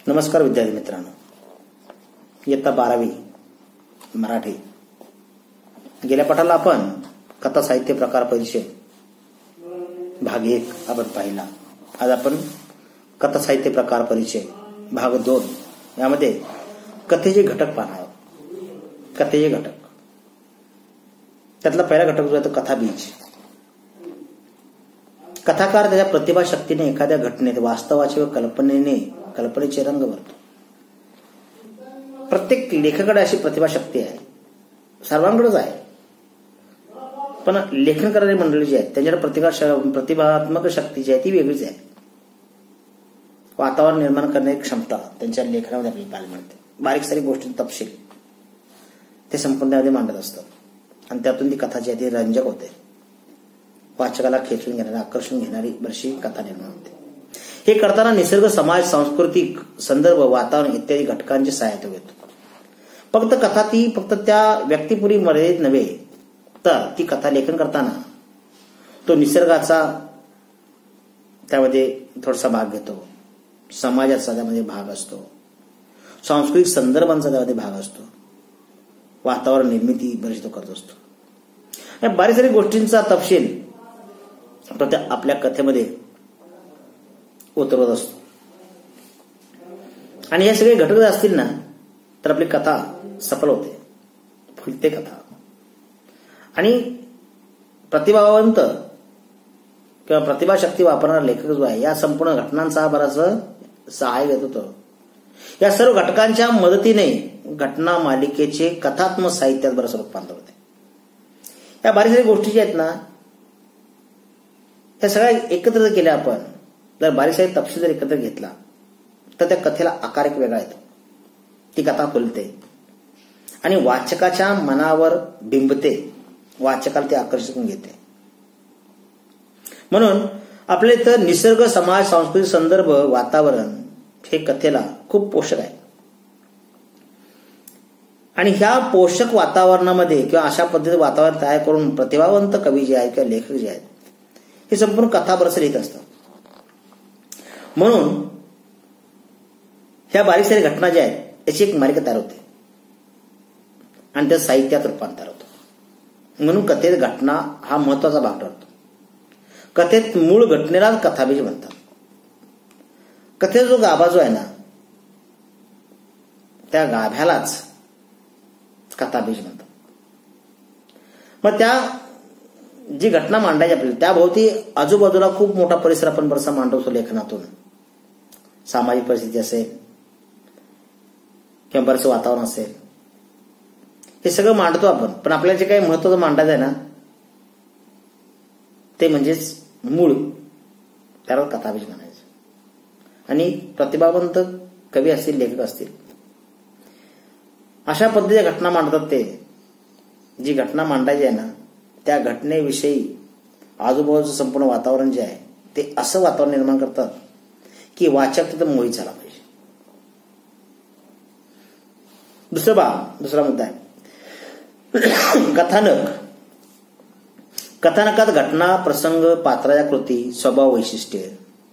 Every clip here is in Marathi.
नमस्कार विद्यार्थी मित्रांनो, इयत्ता 12वी मराठी गेल्या पाठाला आपण कथा साहित्य प्रकार परिचय भाग 1 आपण पाहिला. आज आपण कथा साहित्य प्रकार परिचय भाग 2 यामध्ये कथेचे घटक पाहणार आहोत. कथेचे घटक, त्यातला पहिला घटक जो आहे तो कथा बीज. कथाकार त्याच्या प्रतिभाशक्तीने एखाद्या घटनेत वास्तवाचे व कल्पनेचे रंग भरतो. प्रत्येक लेखकाकडे अशी प्रतिभाशक्ती आहे, सर्वांकडेच आहे. पण लेखन करणारी मंडळी जी आहेत त्यांच्याकडे प्रतिभात्मक शक्ती जी आहे ती वेगळीच आहे. वातावरण निर्माण करण्याची क्षमता त्यांच्या लेखनामध्ये आपल्याला पाहायला मिळते. बारीक सारीक गोष्टींचा तपशील ते संपूर्ण त्यामध्ये मांडत असतात आणि त्यातून ती कथा जी आहे ती रंजक होते. वाचकाला खेचून घेणारी, आकर्षण घेणारी बरीचशी कथा निर्माण होते. हे करताना निसर्ग, समाज, सांस्कृतिक संदर्भ, वातावरण इत्यादी घटकांची सहायता घेतो. फक्त त्या व्यक्तिपुरी मर्यादित नव्हे, तर ती कथा लेखन करताना तो निसर्गाचा त्यामध्ये थोडासा भाग घेतो, समाजाचा त्यामध्ये भाग असतो, सांस्कृतिक संदर्भांचा त्यामध्ये भाग असतो, वातावरण निर्मिती बरीच तो करत असतो. या बारीक सारी गोष्टींचा तपशील तो आपल्या कथेमध्ये उतरवत असतो. आणि हे सगळे घटक असतील ना तर आपली कथा सफल होते, फुलते कथा. आणि प्रतिभावंत किंवा प्रतिभाशक्ती वापरणारा लेखक जो आहे या संपूर्ण घटनांचा बराच सहाय्य घेत होतो. या सर्व घटकांच्या मदतीने घटना मालिकेचे कथात्मक साहित्यात बरंच रूपांतर होते. या बारीक सारी गोष्टी ज्या आहेत ना त्या सगळ्या एकत्र जर केल्या, आपण जर बारीक सारी तपशील जर एकत्र घेतला तर त्या कथेला आकार एक वेगळा येतो. ती कथा फुलते आणि वाचकाच्या मनावर बिंबते, वाचकाला ते आकर्षित करून घेते. म्हणून आपले तर निसर्ग, समाज, सांस्कृतिक संदर्भ, वातावरण हे कथेला खूप पोषक आहे. आणि ह्या पोषक वातावरणामध्ये किंवा अशा पद्धतीचं वातावरण तयार करून प्रतिभावंत कवी जे आहेत किंवा लेखक जे आहेत हे संपूर्ण कथा बरंच लिहित असतात. म्हणून ह्या बारीक सारी घटना ज्या आहेत याची एक मालिका तयार होते आणि त्या साहित्यात रूपांतर होतं. म्हणून कथेत घटना हा महत्वाचा भाग ठरतो. कथेत मूळ घटनेला कथाबीज म्हणतात. कथेचा जो गाभा जो आहे ना त्या गाभ्यालाच कथाबीज म्हणतात. मग त्या जी घटना मांडायची आपल्याला त्याभोवती आजूबाजूला खूप मोठा परिसर आपण बराचसा मांडवतो लेखनातून. सामाजिक परिस्थिती असेल किंवा बरंच वातावरण असेल, हे सगळं मांडतो आपण. पण आपल्याला जे काही महत्वाचं मांडायचं आहे ना ते म्हणजेच मूळ, त्याला कथाबीज म्हणायचं. आणि प्रतिभावंत कवी असतील, लेखक असतील, अशा पद्धतीच्या घटना मांडतात. ते जी घटना मांडायची आहे ना त्या घटनेविषयी आजूबाजूचं संपूर्ण वातावरण जे आहे ते असं वातावरण निर्माण करतात की वाचक तिथं मोहित झाला पाहिजे. दुसरा मुद्दा आहे कथानक. कथानकात घटना, प्रसंग, पात्राच्या कृती, स्वभाव, वैशिष्ट्ये,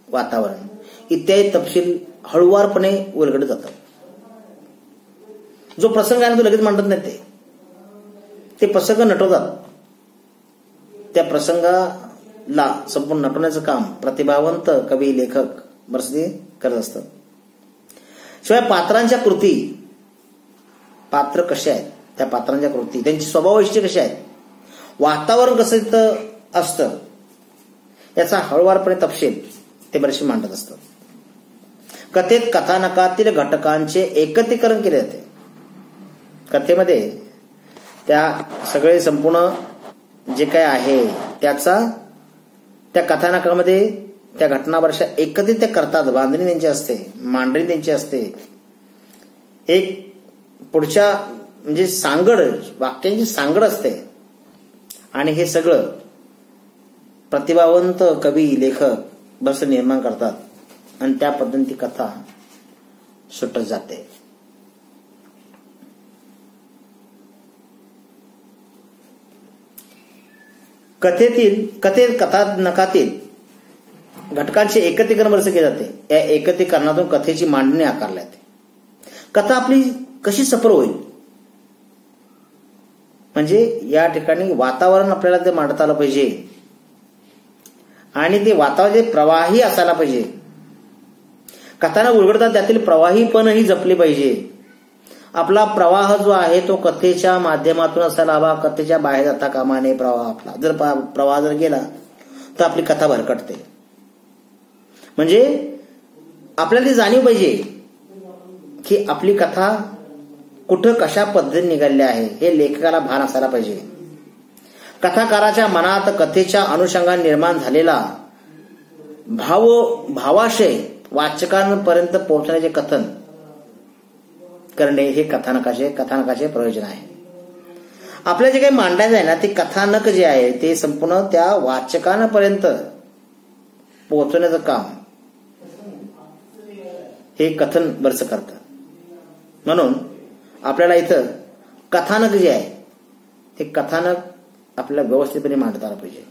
वातावरण इत्यादी तपशील हळुवारपणे उलगडत जातात. जो प्रसंग आहे तो लगेच मांडत नाही, ते प्रसंग नटवतात. त्या प्रसंगाला संपूर्ण नटवण्याचं काम प्रतिभावंत कवी, लेखक बरंच करत असतात. शिवाय पात्रांच्या कृती, पात्र कसे आहेत, त्या पात्रांच्या कृती, त्यांची स्वभाव वैशिष्ट्ये कशी आहेत, वातावरण कसं असतं याचा हळुवारपणे तपशील ते बरेचसे मांडत असतात. कथेत कथानकातील घटकांचे एकत्रीकरण केले जाते. कथेमध्ये त्या सगळे संपूर्ण जे काय आहे त्याचा त्या कथानकामध्ये त्या घटना बऱ्याचशा एकत्रित ते करतात. बांधणी त्यांची असते, मांडणी त्यांची असते, एक पुढच्या म्हणजे सांगड, वाक्यांची सांगड असते. आणि हे सगळं प्रतिभावंत कवी, लेखक बरंच निर्माण करतात आणि त्या पद्धतीने ती कथा सुटत जाते. कथानकातील घटकांचे एकत्रीकरण बरंच केले जाते. या एकत्रीकरणातून कथेची मांडणी आकारल्या जाते. कथा आपली कशी सफल होईल म्हणजे या ठिकाणी वातावरण आपल्याला ते मांडता आलं पाहिजे आणि ते वातावरण प्रवाही असायला पाहिजे. कथांना उलगडतात त्यातील प्रवाहीपणही जपले पाहिजे. आपला प्रवाह जो आहे तो कथेच्या माध्यमातून असायला हवा. कथेच्या बाहेर जाता कामा नये प्रवाह आपला. जर प्रवाह जर गेला तर आपली कथा भरकटते. म्हणजे आपल्याला ती जाणीव पाहिजे की आपली कथा कुठं कशा पद्धतीने निघाली आहे हे लेखकाला भान असायला पाहिजे. कथाकाराच्या मनात कथेच्या अनुषंगाने निर्माण झालेला भावाशय वाचकांपर्यंत पोहोचण्याचे कथन करणे हे कथानकाचे प्रयोजन आहे. आपल्याला जे काही मांडायचं आहे ना ते कथानक जे आहे ते संपूर्ण त्या वाचकांपर्यंत पोहोचवण्याचं काम हे कथन बरंच करतं. म्हणून आपल्याला इथं कथानक जे आहे ते कथानक आपल्याला व्यवस्थितपणे मांडता आलं पाहिजे.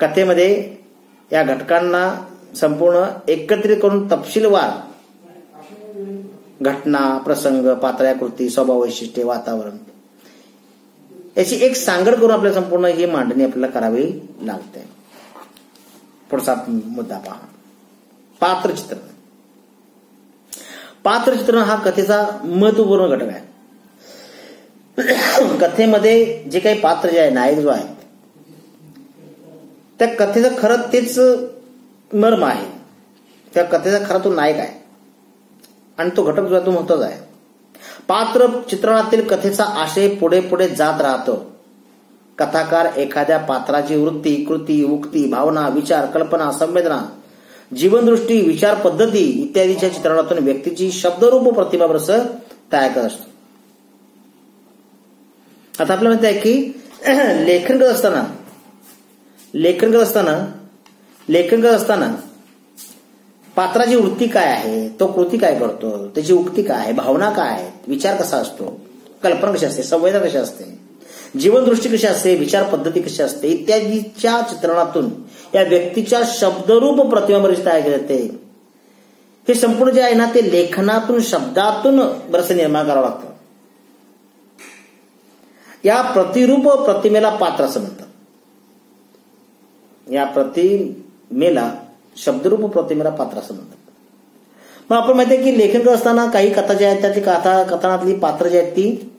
कथेमध्ये या घटकांना संपूर्ण एकत्रित करून तपशीलवार घटना, प्रसंग, पात्राकृती, स्वभाव वैशिष्ट्ये, वातावरण याची एक सांगड करून आपल्याला संपूर्ण ही मांडणी आपल्याला करावी लागते. पुढचा मुद्दा पहा, पात्रचित्रण. पात्रचित्रण हा कथेचा महत्वपूर्ण घटक आहे. कथेमध्ये जे काही पात्र जे आहे, नायक जो आहे, त्या कथेचं खरं तेच मर्म आहे. त्या कथेचा खरा तो नायक आहे आणि तो घटक जो आहे तो महत्वाचा आहे. पात्र चित्रणातील कथेचा आशय पुढे पुढे जात राहतो. कथाकार एखाद्या पात्राची वृत्ती, कृती, उक्ती, भावना, विचार, कल्पना, संवेदना, जीवनदृष्टी, विचार पद्धती इत्यादीच्या चित्रणातून व्यक्तीची शब्दरूप प्रतिमा बरस तयार करत असतो. आता आपल्याला माहिती आहे की लेखन करत असताना पात्राची वृत्ती काय आहे, तो कृती काय करतो, त्याची उक्ती काय आहे, भावना काय आहे, विचार कसा असतो, कल्पना कशी असते, संवेदना कशी असते, जीवनदृष्टी कशी असते, विचार पद्धती कशी असते इत्यादीच्या चित्रणातून या व्यक्तीच्या शब्दरूप प्रतिमा बरीच तयार केली जाते. हे संपूर्ण जे आहे ना ते लेखनातून, शब्दातून बरंच निर्माण करावं लागतं. या प्रतिरूप प्रतिमेला पात्र असं म्हणतात. या प्रतिमेला शब्दरूप प्रतिमेला पात्र असं म्हणतात. मग आपण माहिती आहे की लेखन करत असताना काही कथा ज्या आहेत त्यातली कथनातली पात्र जी आहेत ती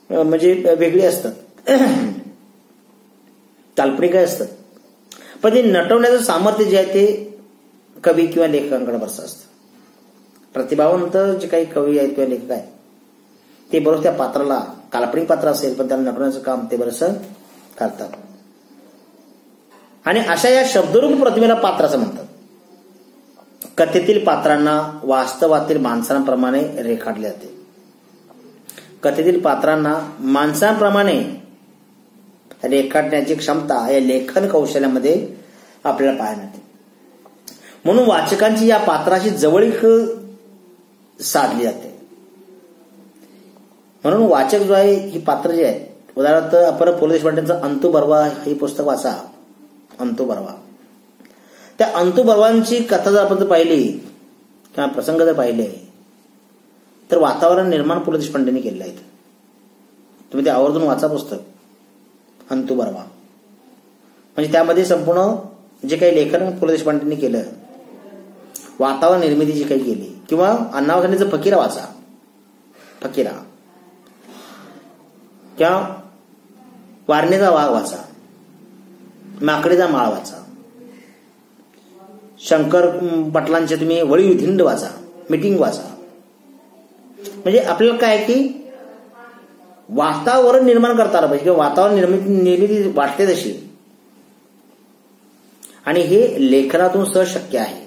म्हणजे वेगळी असतात, काल्पनिक असतात, पण ते नटवण्याचं सामर्थ्य जे आहे ते कवी किंवा लेखकांकडे बरंच असतं. प्रतिभावंत जे काही कवी आहेत किंवा लेखक आहेत ते बरोबर त्या पात्राला, काल्पनिक पात्र असेल पण त्याला नटवण्याचं काम ते बरंच करतात. आणि अशा या शब्दरूप प्रतिमेला पात्र असं म्हणतात. कथेतील पात्रांना वास्तवातील माणसांप्रमाणे रेखाटले जाते. कथेतील पात्रांना माणसांप्रमाणे रेखाटण्याची क्षमता या लेखन कौशल्यामध्ये आपल्याला पाहायला मिळते. म्हणून वाचकांची या पात्राची जवळीक साधली जाते. म्हणून वाचक जो आहे ही पात्र जे आहे, उदाहरणार्थ आपण पु ल देशपांडेंचं अंतू बर्वा हे पुस्तक वाचा. अंतू बर्वा, त्या अंतू बर्वांची कथा जर आपण पाहिली किंवा प्रसंग जर पाहिले तर वातावरण निर्माण पु ल देशपांडेंनी केलेलं आहे. तुम्ही ते आवर्जून वाचा पुस्तक अंतू बर्वा. म्हणजे त्यामध्ये संपूर्ण जे काही लेखन पु ल देशपांडेंनी केलं, वातावरण निर्मिती जी काही केली, किंवा अण्णा भाऊसाहेबांचं फकीरा वाचा, फकीरा, किंवा वारणेचा वाघ वाचा, माकडीचा माळ वाचा, शंकर पटलांचे तुम्ही वळी विधिंड वाचा, मीटिंग वाचा. म्हणजे आपल्याला काय की वातावरण निर्माण करता आलं पाहिजे, किंवा वातावरण निर्मिती वाटते तशी, आणि हे लेखनातून सहज शक्य आहे.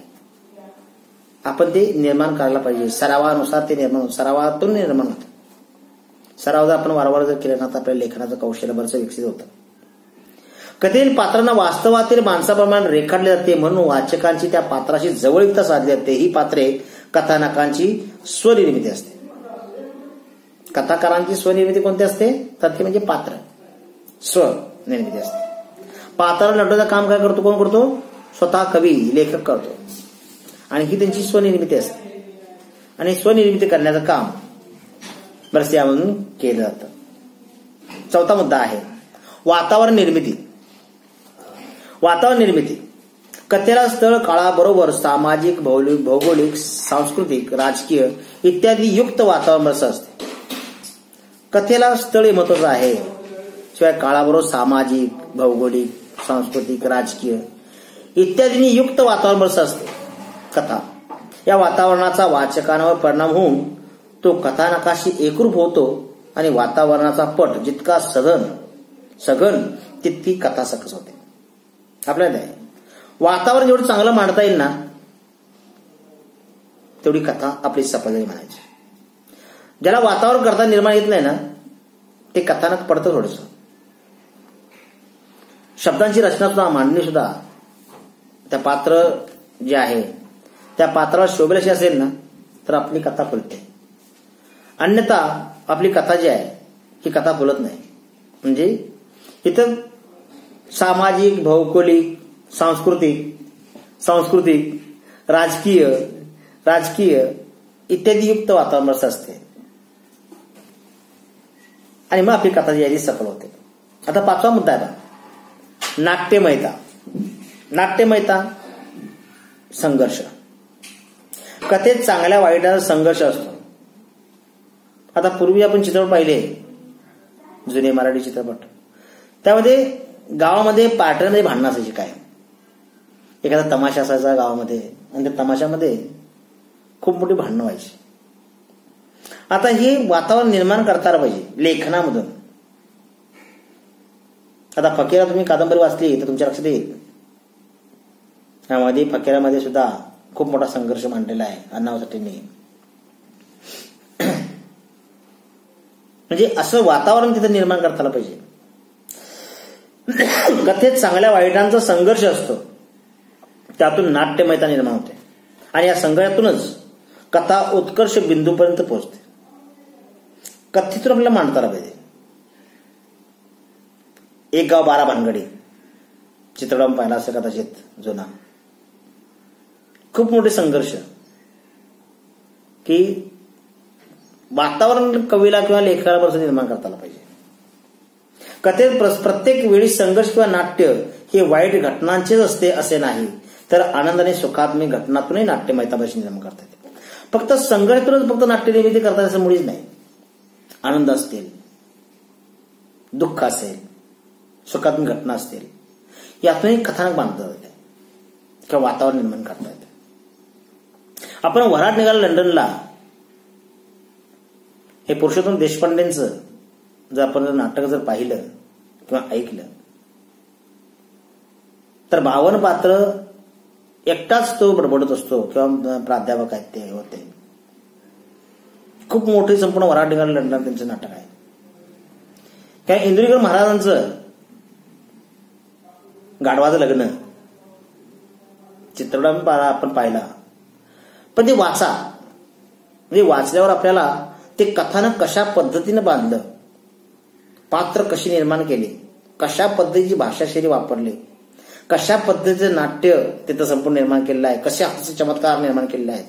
आपण ते निर्माण करायला पाहिजे. सरावानुसार ते सरावातून निर्माण होतं. सराव जर आपण वारंवार जर केला ना तर आपल्या लेखनाचं कौशल्य बरंच विकसित होतं. कथेतील पात्रांना वास्तवातील माणसाप्रमाणे रेखाटले जाते. म्हणून वाचकांची त्या पात्राशी जवळीकता साधली जाते. ही पात्रे कथानकांची स्वनिर्मिती असते. कथाकारांची स्वनिर्मिती कोणती असते तर ते म्हणजे पात्र स्वनिर्मिती असते. वातावरण नटवण्याचं काम काय करतो, कोण करतो? स्वतः कवी लेखक करतो. आणि ही त्यांची स्वनिर्मिती असते. आणि स्वनिर्मिती करण्याचं काम बरंच यामधून केलं जातं. चौथा मुद्दा आहे वातावरण निर्मिती. वातावरण निर्मिती कथेला स्थळ काळाबरोबर सामाजिक, भौगोलिक, सांस्कृतिक, राजकीय इत्यादी युक्त वातावरण बरंच असते. कथेला स्थळ महत्वाचं आहे, शिवाय काळाबरोबर सामाजिक, भौगोलिक, सांस्कृतिक, राजकीय इत्यादींनी युक्त वातावरण बरंच असते. कथा या वातावरणाचा वाचकांवर परिणाम होऊन तो कथानकाशी एकरूप होतो आणि वातावरणाचा पट जितका सघन तितकी कथा सकस होते. आपल्याला वातावरण जेवढं चांगलं मांडता येईल ना तेवढी कथा आपली सफल म्हणायची. ज्याला वातावरण करता निर्माण येत नाही ना ते कथानक पडतं थोडंसं. शब्दांची रचना सुद्धा, मांडणी सुद्धा त्या पात्र जे आहे त्या पात्राला शोभेल अशी असेल ना तर आपली कथा फुलते. अन्यथा आपली कथा जी आहे ही कथा फुलत नाही. म्हणजे इथं सामाजिक, भौगोलिक, सांस्कृतिक, राजकीय इत्यादी युक्त वातावरण असते आणि मग आपली कथा जी आहे ती सफल होते. आता पाचवा मुद्दा आहे नाट्यमयता संघर्ष. कथेत चांगल्या वाईटाचा संघर्ष असतो. आता पूर्वी आपण चित्रपट पाहिले, जुने मराठी चित्रपट, त्यामध्ये गावामध्ये पार्ट्यांमध्ये भांडणं असायची. काय एखादा तमाशा असायचा गावामध्ये आणि त्या तमाशामध्ये खूप मोठी भांडणं व्हायची. आता हे वातावरण निर्माण करता पाहिजे लेखनामधून. आता फकीरा तुम्ही कादंबरी वाचली तर तुमच्या लक्षात येईल यामध्ये फकीरामध्ये सुद्धा खूप मोठा संघर्ष मांडलेला आहे अण्णासाठींनी. म्हणजे असं वातावरण तिथं निर्माण करता आलं पाहिजे. कथेत चांगल्या वाईटांचा संघर्ष असतो, त्यातून नाट्यमयता निर्माण होते आणि या संघर्षातूनच कथा उत्कर्ष बिंदूपर्यंत पोहोचते. कथेतून आपल्याला मांडता आलं पाहिजे. एक गाव 12 भानगडी चित्रपट पाहिला असेल कदाचित जुना. खूप मोठे संघर्ष की वातावरण कवीला किंवा लेखकाला बरोबर निर्माण करता आलं पाहिजे. कथेत प्रत्येक वेळी संघर्ष किंवा नाट्य हे वाईट घटनांचेच असते असे नाही, तर आनंद आणि सुखात्मक घटनातूनही नाट्यमयता निर्माण करता येते. फक्त संघर्षातूनच फक्त नाट्य निर्मिती करता असं मुळीच नाही. आनंद असतील, दुःख असेल, सुखात्मक घटना असतील, यातूनही कथानक बांधता येते किंवा वातावरण निर्माण करता येते. आपण वऱ्हाड निघाला लंडनला हे पुरुषोत्तम देशपांडेंचं जर आपण नाटक जर पाहिलं किंवा ऐकलं तर 52 पात्र एकटाच तो बडबडत असतो किंवा प्राध्यापक आहेत ते होते. खूप मोठी संपूर्ण वऱ्हाड निघाला लंडन त्यांचं नाटक आहे. काय इंदुरीकर महाराजांचं गाढवाचं लग्न चित्रपट आपण पाहिला, पण ते वाचा म्हणजे वाचल्यावर आपल्याला ते कथानक कशा पद्धतीने बांधलं, पात्र कशी निर्माण केली, कशा पद्धतीची भाषाशैली वापरली, कशा पद्धतीचं नाट्य तिथं संपूर्ण निर्माण केलेलं आहे, कसे हास्य चमत्कार निर्माण केलेले आहेत.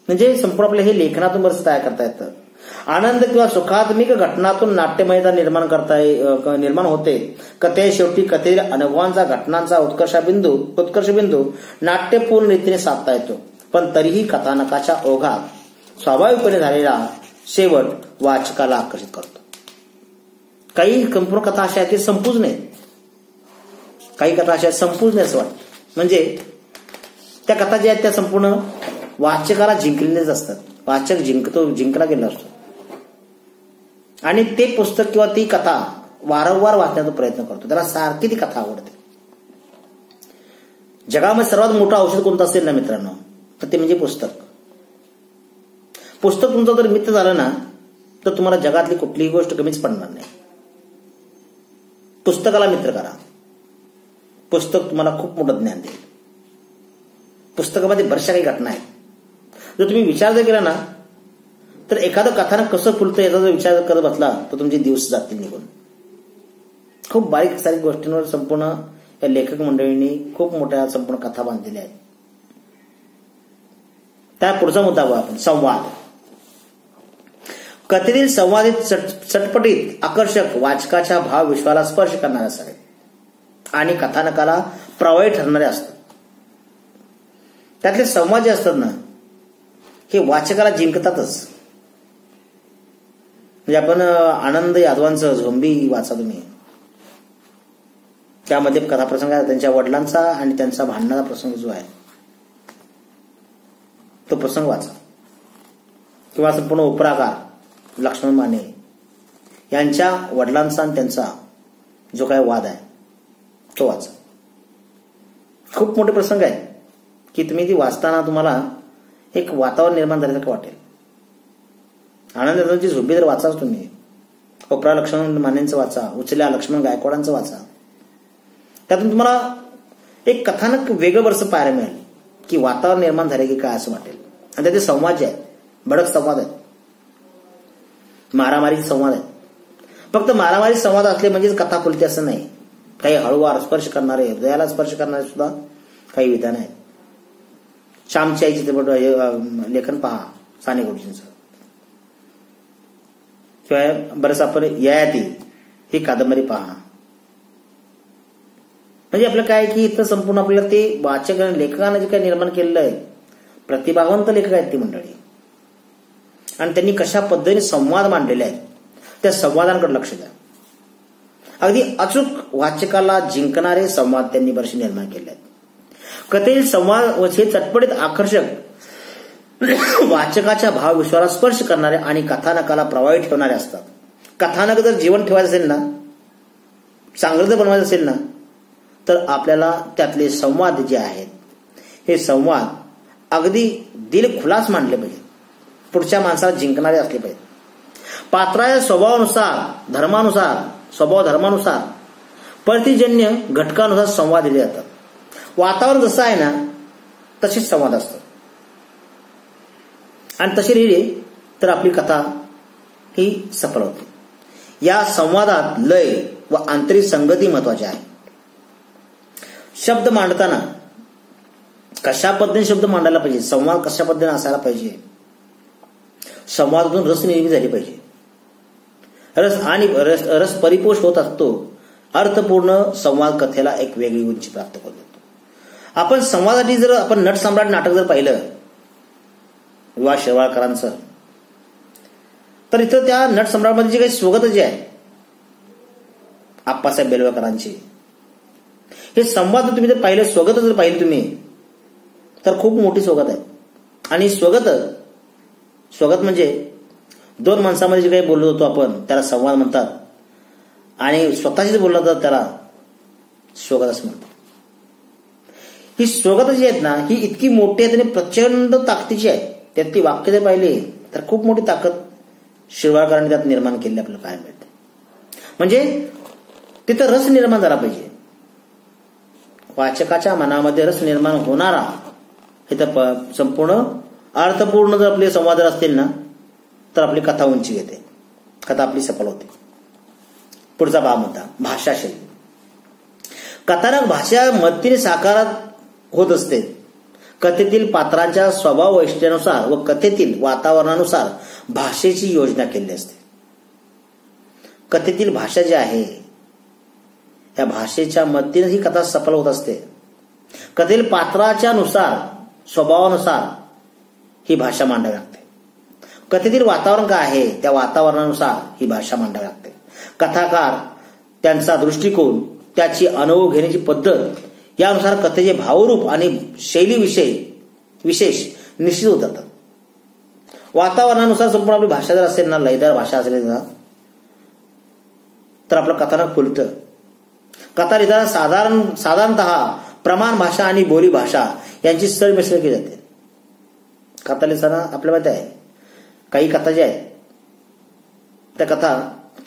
म्हणजे संपूर्ण आपल्या हे लेखनातून बरंच तयार करता येतं. आनंद किंवा सुखात्मक घटनातून नाट्यमयता निर्माण होते. कथे शेवटी कथेतील अनुभवांचा, घटनांचा उत्कर्ष बिंदू नाट्यपूर्ण रीतीने साधता येतो. पण तरीही कथानकाच्या ओघात स्वाभाविकपणे झालेला शेवट वाचकाला आकर्षित करतो. काही संपूर्ण कथा अशा आहेत की संपूच नाहीत, काही कथा अशा संपूच नाही असं वाटतं. म्हणजे त्या कथा ज्या आहेत त्या संपूर्ण वाचकाला जिंकलेलेच असतात. वाचक जिंकला गेला असतो आणि ते पुस्तक किंवा ती कथा वारंवार वाचण्याचा प्रयत्न करतो. त्याला सारखी ती कथा आवडते. जगामध्ये सर्वात मोठं औषध कोणतं असेल ना मित्रांनो तर ते म्हणजे पुस्तक. पुस्तक तुमचं जर मित्र झालं ना तर तुम्हाला जगातली कुठलीही गोष्ट कमीच पडणार नाही. पुस्तकाला मित्र करा. पुस्तक तुम्हाला खूप मोठं ज्ञान देईल. पुस्तकामध्ये बऱ्याचशा काही घटना आहेत. जर तुम्ही विचार जर केला ना तर एखादं कथानक कसं फुलतं याचा जर विचार करत बसला तर तुमचे दिवस जातील निघून. खूप बारीक सारीक गोष्टींवर संपूर्ण या लेखक मंडळींनी खूप मोठ्या संपूर्ण कथा बांधलेल्या आहेत. त्या पुढचा मुद्दा बघा आपण, संवाद. कथेतील संवादित चटपटीत आकर्षक वाचकाच्या भाव विश्वाला स्पर्श करणारे असावेत आणि कथानकाला प्रभावी ठरणारे असतात. त्यातले संवाद जे असतात ना, हे वाचकाला जिंकतातच. म्हणजे आपण आनंद यादवांचं झोंबी वाचा तुम्ही, त्यामध्ये कथाप्रसंग आहे त्यांच्या वडिलांचा आणि त्यांचा भांडणाचा प्रसंग जो आहे तो प्रसंग वाचा. किंवा संपूर्ण उपराकार लक्ष्मण माने यांच्या वडिलांचा आणि त्यांचा जो काही वाद आहे तो वाचा. खूप मोठे प्रसंग आहे की तुम्ही ती वाचताना तुम्हाला एक वातावरण निर्माण झाल्यासारखं वाटेल. आनंद यादवांची झोंबी जर वाचाच तुम्ही, उपरा लक्ष्मण मानेंचं वाचा, उचल्या लक्ष्मण गायकवाडांचं वाचा, त्यातून तुम्हाला एक कथानक वेगळं वर्ष पाहायला मिळेल की वातावरण निर्माण झाले की काय असं वाटेल. आणि त्याचे संवाद जे आहेत भडक संवाद आहेत, मारामारी संवाद आहेत. फक्त मारामारी संवाद असले म्हणजेच कथा फुलते असं नाही. काही हळूवार स्पर्श करणारे, हृदयाला स्पर्श करणारे सुद्धा काही विधान आहेत. श्यामची आईचे लेखन पहा साने गुरुजींचं, किंवा बरंच आपण ययाती ही कादंबरी पहा. म्हणजे आपलं काय की इथं संपूर्ण आपल्याला ते वाचक आणि लेखकानं जे काही निर्माण केलेलं आहे, प्रतिभावंत लेखक आहेत ती मंडळी, आणि त्यांनी कशा पद्धतीने संवाद मांडलेले आहेत त्या संवादांकडे लक्ष द्या. अगदी अचूक वाचकाला जिंकणारे संवाद त्यांनी बरेचसे निर्माण केले आहेत. कथेतील संवाद हे चटपटीत आकर्षक वाचकाच्या भाव विश्वाला स्पर्श करणारे आणि कथानकाला प्रभावी ठेवणारे असतात. कथानक जर जीवन ठेवायचं असेल ना, चांगलं जर बनवायचं असेल ना, तर आपल्याला त्यातले संवाद जे आहेत हे संवाद अगदी दिल खुलास मांडले पाहिजे, पुढच्या माणसाला जिंकणारे असले पाहिजे. पात्राच्या स्वभावानुसार, धर्मानुसार, स्वभाव धर्मानुसार, परिस्थितीजन्य घटकानुसार संवाद दिले जातात. वातावरण जसं आहे ना तसेच संवाद असतात, आणि तशी लिहिली तर आपली कथा ही सफल होते. या संवादात लय व आंतरिक संगती महत्वाची आहे. शब्द मांडताना कशा पद्धतीने शब्द मांडायला पाहिजे, संवाद कशा पद्धतीने असायला पाहिजे, संवादातून रस निर्मिती झाली पाहिजे. रस परिपोष होत असतो. अर्थपूर्ण संवाद कथेला एक वेगळी उंची प्राप्त करू देतो. आपण संवादासाठी जर आपण नटसम्राट नाटक जर पाहिलं विवा शेवाळकरांचं, तर इथं त्या नटसम्राटमध्ये जे काही स्वगत जे आहे आप्पासाहेब बेलवकरांची, हे संवाद तुम्ही जर पाहिलं, स्वगत जर पाहिलं तुम्ही, तर खूप मोठी स्वगत आहे. आणि स्वगत म्हणजे दोन माणसामध्ये जे काही बोलत होतो आपण त्याला संवाद म्हणतात, आणि स्वतःशीच बोललं तर त्याला स्वगत असं म्हणतात. ही स्वगत जी आहेत ना, ही इतकी मोठी आहे आणि प्रचंड ताकदीची आहे. त्यात ती वाक्य जर पाहिली तर खूप मोठी ताकद शिरवाळकरांनी त्यात निर्माण केली आपल्याला काय मिळते. म्हणजे तिथं रस निर्माण झाला पाहिजे. वाचकाच्या मनामध्ये रस निर्माण होणारा इथं संपूर्ण अर्थपूर्ण जर आपले संवाद असतील ना, तर आपली कथा उंची घेते, कथा आपली सफल होते. पुढचा मुद्दा, भाषाशैली. कथानक भाषा मदतीने साकारात होत असते. कथेतील पात्रांच्या स्वभाव वैशिष्ट्यानुसार व कथेतील वातावरणानुसार भाषेची योजना केली असते. कथेतील भाषा जी आहे या भाषेच्या मदतीने ही कथा सफल होत असते. कथेतील पात्राच्या नुसार, स्वभावानुसार ही भाषा मांडावी लागते. कथेतील वातावरण काय आहे त्या वातावरणानुसार ही भाषा मांडावी लागते. कथाकार, त्यांचा दृष्टिकोन, त्याची अनुभव घेण्याची पद्धत यानुसार कथेचे भावरूप आणि शैली विशेष निश्चित होत जातात. वातावरणानुसार संपूर्ण आपली भाषा जर असेल ना, लयदार भाषा असेल ना, तर आपलं कथानक फुलतं. कथा लिहिताना साधारणतः प्रमाण भाषा आणि बोली भाषा यांची सरमिसळ केली जाते. कथा लिहिताना आपल्याला माहिती आहे काही कथा ज्या आहेत त्या कथा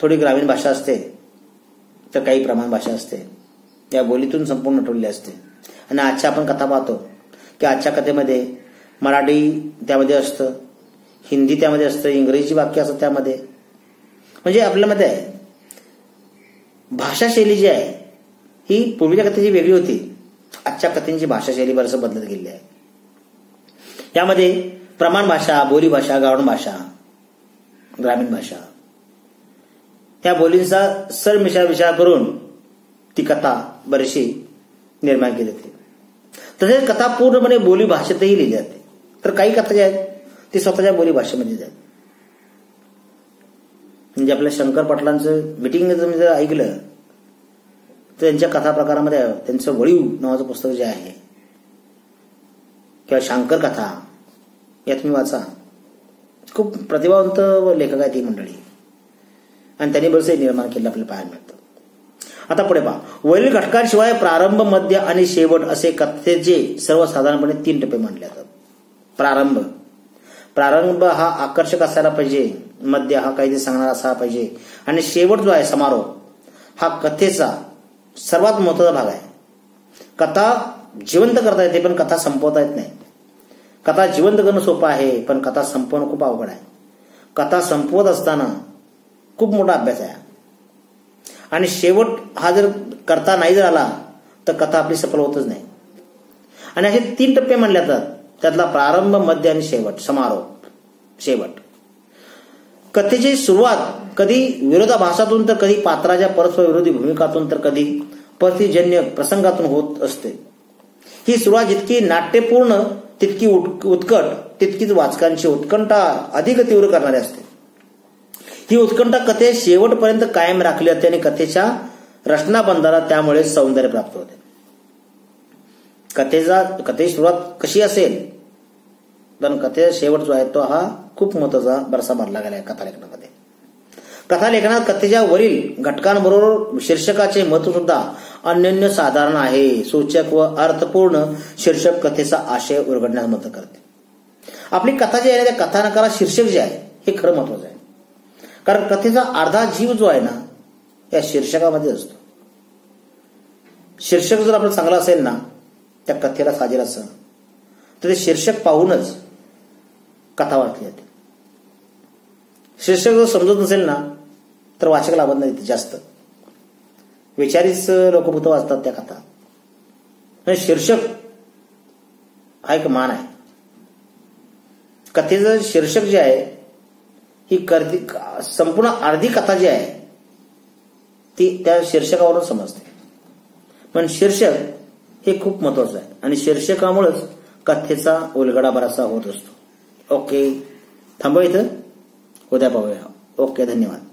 थोडी ग्रामीण भाषा असते, तर काही प्रमाण भाषा असते. या बोलीतून संपूर्ण नटवलेली असते. आणि आजच्या आपण कथा पाहतो की आजच्या कथेमध्ये मराठी त्यामध्ये असतं, हिंदी त्यामध्ये असतं, इंग्रजी वाक्य असतं त्यामध्ये. म्हणजे आपल्याला माहिती आहे भाषाशैली जी आहे ही पूर्वीच्या कथेची वेगळी होती. आजच्या कथेची भाषाशैली बरंचसं बदलत गेलेली आहे. यामध्ये प्रमाण भाषा, बोलीभाषा, गावण भाषा, ग्रामीण भाषा या बोलींचा सरमिसळ करून ती कथा बरीचशी निर्माण केली होती. तसेच कथा पूर्णपणे बोली भाषेतही लिहिली जाते. तर काही कथा ज्या आहेत ती स्वतःच्या बोली भाषेमध्ये आहेत. म्हणजे आपल्या शंकर पाटलांचं मिटिंग तुम्ही जर ऐकलं तर त्यांच्या कथा प्रकारामध्ये त्यांचं वळीव नावाचं पुस्तक जे आहे किंवा शांकर कथा या तुम्ही वाचा. खूप प्रतिभावंत लेखक आहेत ही मंडळी आणि त्यांनी बरेचसे निर्माण केलं आपल्याला पाहायला मिळतं. आता पुढे पहा. वरील घटकांशिवाय प्रारंभ, मध्य आणि शेवट असे कथेचे सर्वसाधारणपणे 3 टप्पे मानले जातात. प्रारंभ हा आकर्षक असायला पाहिजे, मध्य हा काहीतरी सांगणारा असायला पाहिजे आणि शेवट जो आहे समारोह हा कथेचा सर्वात महत्वाचा भाग आहे. कथा जिवंत करता येते पण कथा संपवता येत नाही. कथा जिवंत करणं सोपं आहे पण कथा संपवणं खूप अवघड आहे. कथा संपवत असताना खूप मोठा अभ्यास आहे आणि शेवट हा जर करता नाही जर आला तर कथा आपली सफल होतच नाही. आणि असे 3 टप्पे मानले जातात. त्यातला प्रारंभ, मध्य आणि शेवट, समारोह, शेवट. कथेची सुरुवात कधी विरोधाभासातून तर कधी पात्राच्या परस्पर विरोधी भूमिकातून तर कधी परिस्थितीजन्य प्रसंगातून होत असते. ही सुरुवात जितकी नाट्यपूर्ण तितकी उत्कट तितकीच वाचकांची उत्कंठा अधिक तीव्र करणारी असते. ही उत्कंठा कथे शेवटपर्यंत कायम राखली जाते आणि कथेच्या रचनाबंधाला त्यामुळे सौंदर्य प्राप्त होते. कथेची सुरुवात कशी असेल पण कथेचा शेवट जो आहे तो हा खूप महत्वाचा बरसा मानला गेला आहे कथालेखनामध्ये. कथालेखनात कथेच्या वरील घटकांबरोबर शीर्षकाचे महत्व सुद्धा अनन्य साधारण आहे. सूचक व अर्थपूर्ण शीर्षक कथेचा आशय उलगडण्यास मदत करते. आपली कथा जी आहे त्या कथानकाला शीर्षक जे आहे हे खरं महत्वाचं आहे. कारण कथेचा अर्धा जीव जो आहे ना या शीर्षकामध्ये असतो. शीर्षक जर आपलं चांगलं असेल ना त्या कथेला साजेल असं तर ते शीर्षक पाहूनच कथा वाचली जाते. शीर्षक जर समजत नसेल ना तर वाचक लाभत नाही जास्त. विचारीच लोक भूत वाचतात त्या कथा. शीर्षक हा एक मान आहे. कथेचं शीर्षक जे आहे ही संपूर्ण अर्धी कथा जी आहे ती त्या शीर्षकावरून समजते. पण शीर्षक हे खूप महत्वाचं आहे आणि शीर्षकामुळेच कथेचा उलगडा बराचसा होत असतो. ओके, थांबू इथं, उद्या पाहूया. ओके, धन्यवाद.